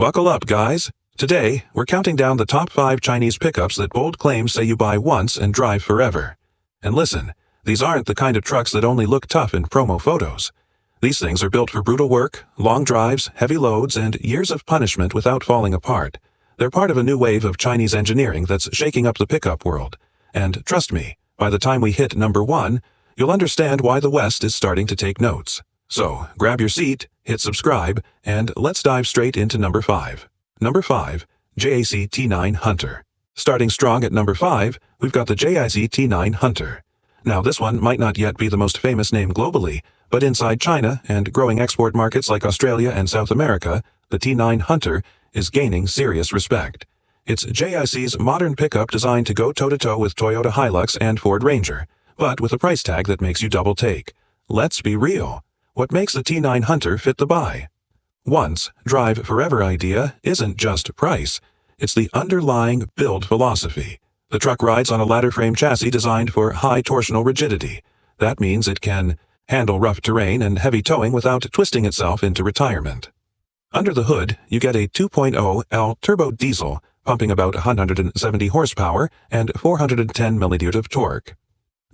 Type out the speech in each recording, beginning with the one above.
Buckle up, guys. Today, we're counting down the top 5 Chinese pickups that bold claims say you buy once and drive forever. And listen, these aren't the kind of trucks that only look tough in promo photos. These things are built for brutal work, long drives, heavy loads, and years of punishment without falling apart. They're part of a new wave of Chinese engineering that's shaking up the pickup world. And trust me, by the time we hit number 1, you'll understand why the West is starting to take notes. So, grab your seat, hit subscribe, and let's dive straight into number 5. Number 5, JAC T9 Hunter. Starting strong at number 5, we've got the JAC T9 Hunter. Now, this one might not yet be the most famous name globally, but inside China and growing export markets like Australia and South America, the T9 Hunter is gaining serious respect. It's JAC's modern pickup designed to go toe-to-toe with Toyota Hilux and Ford Ranger, but with a price tag that makes you double take. Let's be real. What makes the T9 Hunter fit the buy? Once, drive forever idea isn't just price. It's the underlying build philosophy. The truck rides on a ladder frame chassis designed for high torsional rigidity. That means it can handle rough terrain and heavy towing without twisting itself into retirement. Under the hood, you get a 2.0 L turbo diesel, pumping about 170 horsepower and 410 millimeters of torque.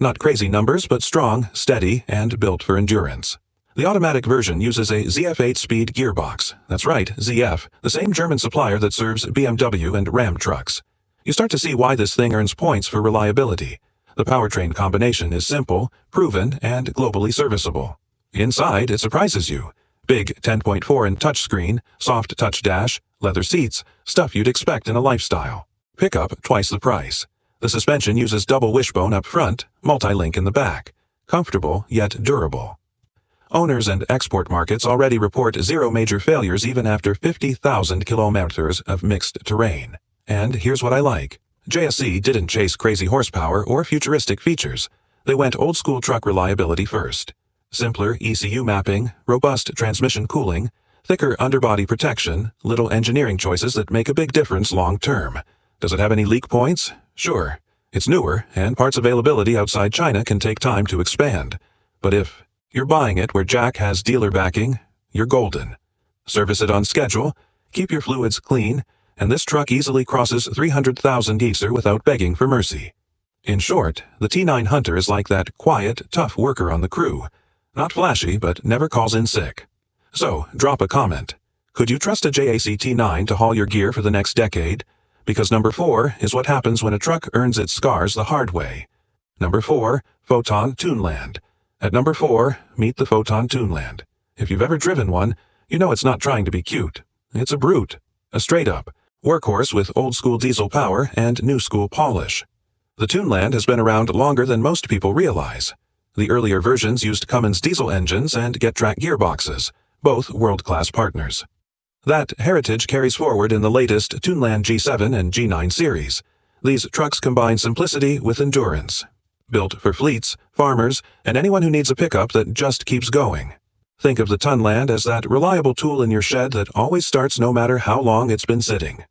Not crazy numbers, but strong, steady, and built for endurance. The automatic version uses a ZF 8-speed gearbox. That's right, ZF, the same German supplier that serves BMW and Ram trucks. You start to see why this thing earns points for reliability. The powertrain combination is simple, proven, and globally serviceable. Inside, it surprises you. Big 10.4-inch touchscreen, soft touch dash, leather seats, stuff you'd expect in a lifestyle. Pickup twice the price. The suspension uses double wishbone up front, multi-link in the back. Comfortable, yet durable. Owners and export markets already report 0 major failures even after 50,000 kilometers of mixed terrain. And here's what I like. JAC didn't chase crazy horsepower or futuristic features. They went old-school truck reliability first. Simpler ECU mapping, robust transmission cooling, thicker underbody protection, little engineering choices that make a big difference long-term. Does it have any leak points? Sure. It's newer, and parts availability outside China can take time to expand. But if you're buying it where JAC has dealer backing, you're golden. Service it on schedule, keep your fluids clean, and this truck easily crosses 300,000 ESR without begging for mercy. In short, the T9 Hunter is like that quiet, tough worker on the crew. Not flashy, but never calls in sick. So, drop a comment. Could you trust a JAC T9 to haul your gear for the next decade? Because number 4 is what happens when a truck earns its scars the hard way. Number 4, Foton Toonland. At number 4, meet the Foton Toonland. If you've ever driven one, you know it's not trying to be cute. It's a brute. A straight-up workhorse with old-school diesel power and new-school polish. The Toonland has been around longer than most people realize. The earlier versions used Cummins diesel engines and Get-Track gearboxes, both world-class partners. That heritage carries forward in the latest Toonland G7 and G9 series. These trucks combine simplicity with endurance. Built for fleets, farmers, and anyone who needs a pickup that just keeps going. Think of the Toonland as that reliable tool in your shed that always starts no matter how long it's been sitting.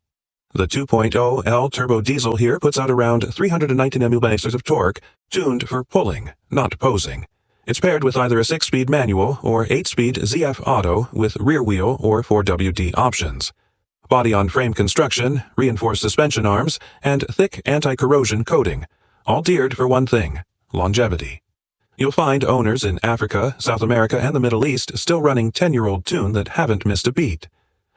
The 2.0 L turbo diesel here puts out around 390 Nm of torque, tuned for pulling, not posing. It's paired with either a 6-speed manual or 8-speed ZF auto with rear wheel or 4WD options. Body-on-frame construction, reinforced suspension arms, and thick anti-corrosion coating. All geared for one thing, longevity. You'll find owners in Africa, South America, and the Middle East still running 10-year-old tune that haven't missed a beat.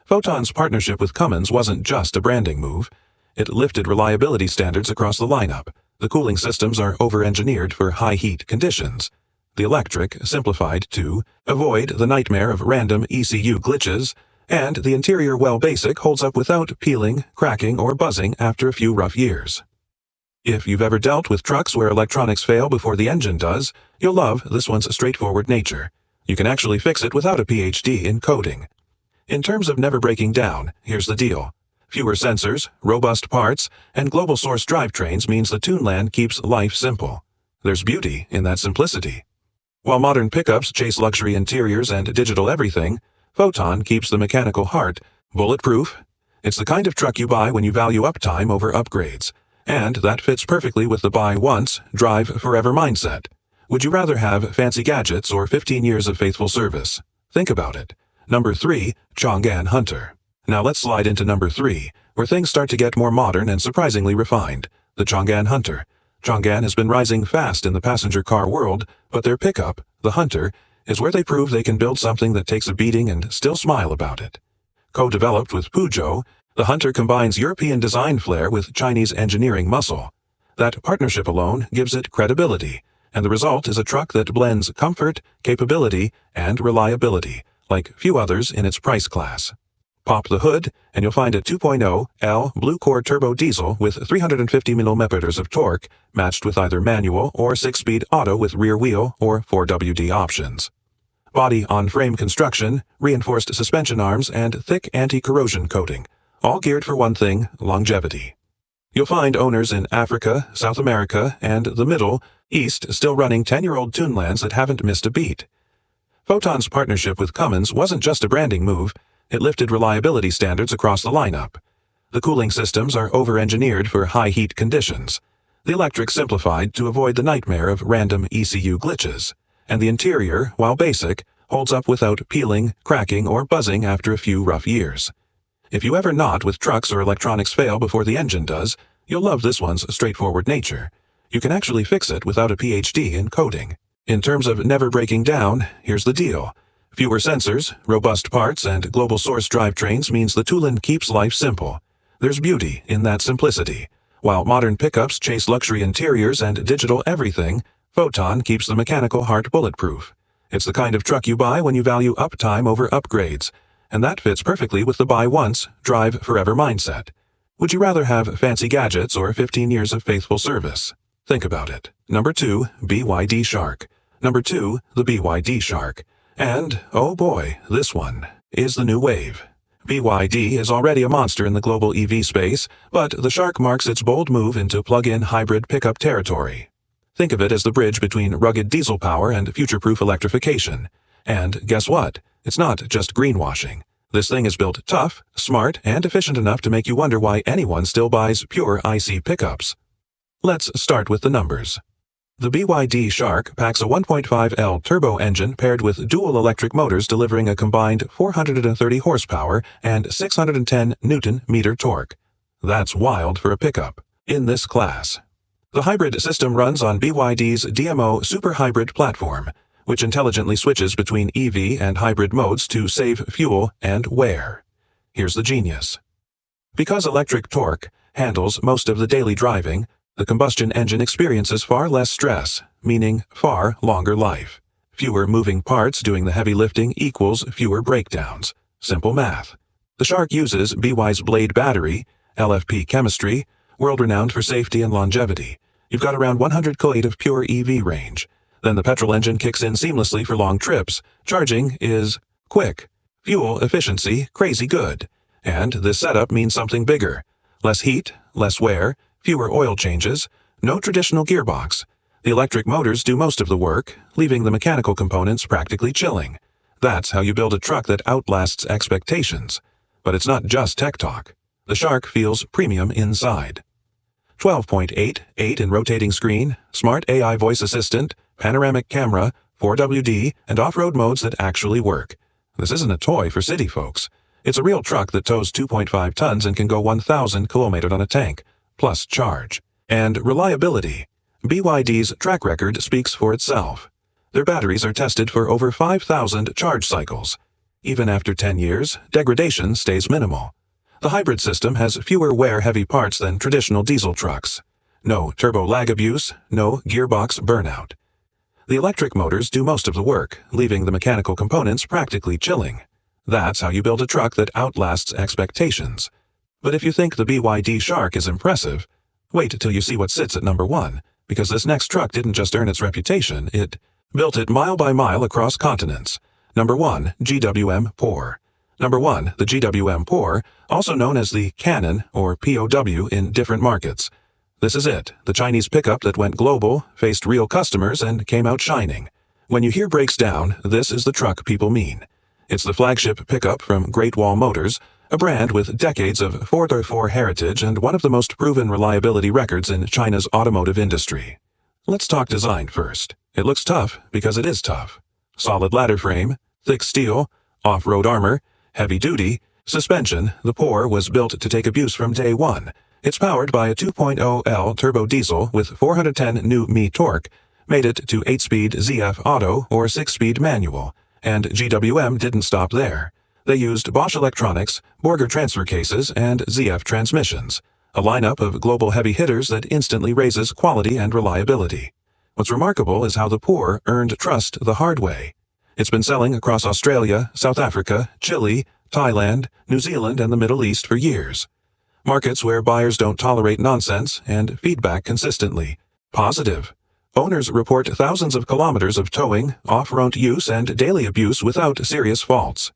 Foton's partnership with Cummins wasn't just a branding move. It lifted reliability standards across the lineup. The cooling systems are over-engineered for high heat conditions. The electric simplified to avoid the nightmare of random ECU glitches, and the interior well basic holds up without peeling, cracking, or buzzing after a few rough years. If you've ever dealt with trucks where electronics fail before the engine does, you'll love this one's straightforward nature. You can actually fix it without a PhD in coding. In terms of never breaking down, here's the deal. Fewer sensors, robust parts, and global source drivetrains means the Toonland keeps life simple. There's beauty in that simplicity. While modern pickups chase luxury interiors and digital everything, Foton keeps the mechanical heart bulletproof. It's the kind of truck you buy when you value uptime over upgrades. And that fits perfectly with the buy once, drive forever mindset. Would you rather have fancy gadgets or 15 years of faithful service? Think about it. Number 3, Changan Hunter. Now let's slide into number 3, where things start to get more modern and surprisingly refined, the Changan Hunter. Changan has been rising fast in the passenger car world, but their pickup, the Hunter, is where they prove they can build something that takes a beating and still smile about it. Co-developed with Peugeot, the Hunter combines European design flair with Chinese engineering muscle. That partnership alone gives it credibility, and the result is a truck that blends comfort, capability, and reliability, like few others in its price class. Pop the hood, and you'll find a 2.0 L blue-core turbo diesel with 350 mm of torque, matched with either manual or 6-speed auto with rear wheel or 4WD options. Body on frame construction, reinforced suspension arms, and thick anti-corrosion coating, all geared for one thing: longevity. You'll find owners in Africa, South America, and the Middle East still running 10-year-old Toonlands that haven't missed a beat. Foton's partnership with Cummins wasn't just a branding move, it lifted reliability standards across the lineup. The cooling systems are over-engineered for high heat conditions, the electric simplified to avoid the nightmare of random ECU glitches, and the interior, while basic, holds up without peeling, cracking, or buzzing after a few rough years. If you ever knot with trucks or electronics fail before the engine does, you'll love this one's straightforward nature. You can actually fix it without a PhD in coding. In terms of never breaking down, here's the deal. Fewer sensors, robust parts, and global source drivetrains means the Toolan keeps life simple. There's beauty in that simplicity. While modern pickups chase luxury interiors and digital everything, Foton keeps the mechanical heart bulletproof. It's the kind of truck you buy when you value uptime over upgrades, and that fits perfectly with the buy once, drive forever mindset. Would you rather have fancy gadgets or 15 years of faithful service? Think about it. Number 2, BYD Shark. Number 2, the BYD Shark. And, oh boy, this one is the new wave. BYD is already a monster in the global EV space, but the Shark marks its bold move into plug-in hybrid pickup territory. Think of it as the bridge between rugged diesel power and future-proof electrification. And guess what? It's not just greenwashing. This thing is built tough, smart, and efficient enough to make you wonder why anyone still buys pure IC pickups. Let's start with the numbers. The BYD Shark packs a 1.5L turbo engine paired with dual electric motors delivering a combined 430 horsepower and 610 Nm torque. That's wild for a pickup in this class. The hybrid system runs on BYD's DMO Super Hybrid platform, which intelligently switches between EV and hybrid modes to save fuel and wear. Here's the genius. Because electric torque handles most of the daily driving, the combustion engine experiences far less stress, meaning far longer life. Fewer moving parts doing the heavy lifting equals fewer breakdowns. Simple math. The Shark uses BYD's Blade battery, LFP chemistry, world-renowned for safety and longevity. You've got around 100 km of pure EV range. Then the petrol engine kicks in seamlessly for long trips. Charging is quick. Fuel efficiency crazy good. And this setup means something bigger. Less heat, less wear, fewer oil changes, no traditional gearbox. The electric motors do most of the work, leaving the mechanical components practically chilling. That's how you build a truck that outlasts expectations. But it's not just tech talk. The Shark feels premium inside. 12.8 in rotating screen, smart AI voice assistant, panoramic camera, 4WD, and off-road modes that actually work. This isn't a toy for city folks. It's a real truck that tows 2.5 tons and can go 1,000 kilometers on a tank, plus charge. And reliability. BYD's track record speaks for itself. Their batteries are tested for over 5,000 charge cycles. Even after 10 years, degradation stays minimal. The hybrid system has fewer wear-heavy parts than traditional diesel trucks. No turbo lag abuse, no gearbox burnout. The electric motors do most of the work, leaving the mechanical components practically chilling. That's how you build a truck that outlasts expectations. But if you think the BYD Shark is impressive, wait till you see what sits at number 1, because this next truck didn't just earn its reputation, it built it mile by mile across continents. Number 1, GWM POR. Number 1, the GWM POR, also known as the Canon or POW in different markets. This is it, the Chinese pickup that went global, faced real customers, and came out shining. When you hear breaks down, this is the truck people mean. It's the flagship pickup from Great Wall Motors, a brand with decades of 4x4 heritage and one of the most proven reliability records in China's automotive industry. Let's talk design first. It looks tough because it is tough. Solid ladder frame, thick steel, off-road armor, heavy-duty, Suspension. The POR was built to take abuse from day one. It's powered by a 2.0L turbo diesel with 410 Nm torque, made it to 8-speed ZF auto or 6-speed manual, and GWM didn't stop there. They used Bosch electronics, Borger transfer cases, and ZF transmissions, a lineup of global heavy hitters that instantly raises quality and reliability. What's remarkable is how the POR earned trust the hard way. It's been selling across Australia, South Africa, Chile, Thailand, New Zealand, and the Middle East for years. Markets where buyers don't tolerate nonsense and feedback consistently. Positive. Owners report thousands of kilometers of towing, off-road use, and daily abuse without serious faults.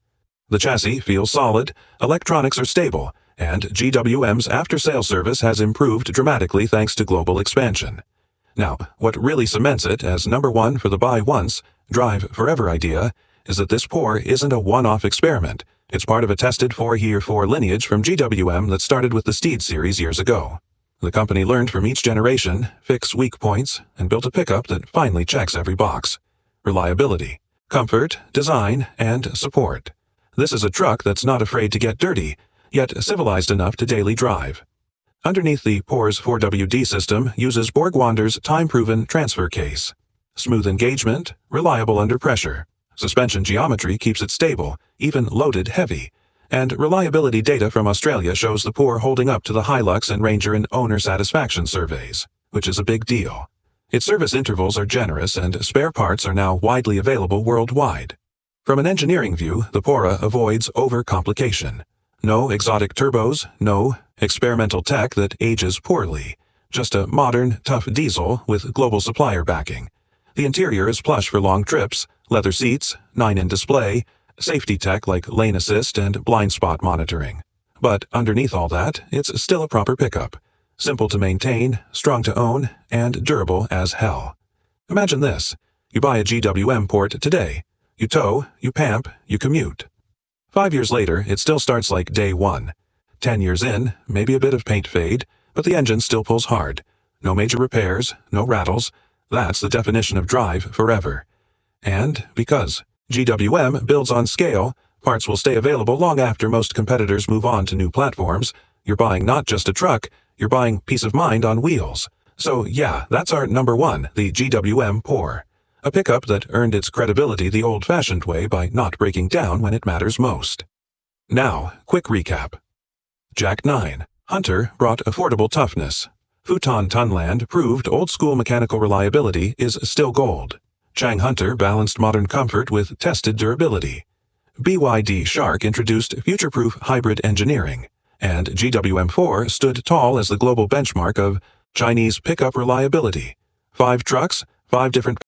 The chassis feels solid, electronics are stable, and GWM's after-sales service has improved dramatically thanks to global expansion. Now, what really cements it as number one for the buy once, drive forever idea is that this POR isn't a one-off experiment. It's part of a tested 4x4 lineage from GWM that started with the Steed series years ago. The company learned from each generation, fixed weak points, and built a pickup that finally checks every box. Reliability, comfort, design, and support. This is a truck that's not afraid to get dirty, yet civilized enough to daily drive. Underneath the POR's 4WD system uses Borgwander's time-proven transfer case. Smooth engagement, reliable under pressure. Suspension geometry keeps it stable, even loaded heavy. And reliability data from Australia shows the POR holding up to the Hilux and Ranger and owner satisfaction surveys, which is a big deal. Its service intervals are generous and spare parts are now widely available worldwide. From an engineering view, the POR avoids overcomplication. No exotic turbos, no experimental tech that ages poorly. Just a modern, tough diesel with global supplier backing. The interior is plush for long trips, leather seats, 9-in display, safety tech like lane assist and blind spot monitoring. But underneath all that, it's still a proper pickup. Simple to maintain, strong to own, and durable as hell. Imagine this. You buy a GWM port today. You tow, you pamp, you commute. 5 years later, it still starts like day one. 10 years in, maybe a bit of paint fade, but the engine still pulls hard. No major repairs, no rattles. That's the definition of drive forever. And because GWM builds on scale, parts will stay available long after most competitors move on to new platforms. You're buying not just a truck, you're buying peace of mind on wheels. So yeah, that's our number one, the GWM POR. A pickup that earned its credibility the old-fashioned way by not breaking down when it matters most. Now, quick recap. JAC 9 Hunter brought affordable toughness. Foton Tunland proved old-school mechanical reliability is still gold. Changan Hunter balanced modern comfort with tested durability. BYD Shark introduced future-proof hybrid engineering. And GWM4 stood tall as the global benchmark of Chinese pickup reliability. 5 trucks, 5 different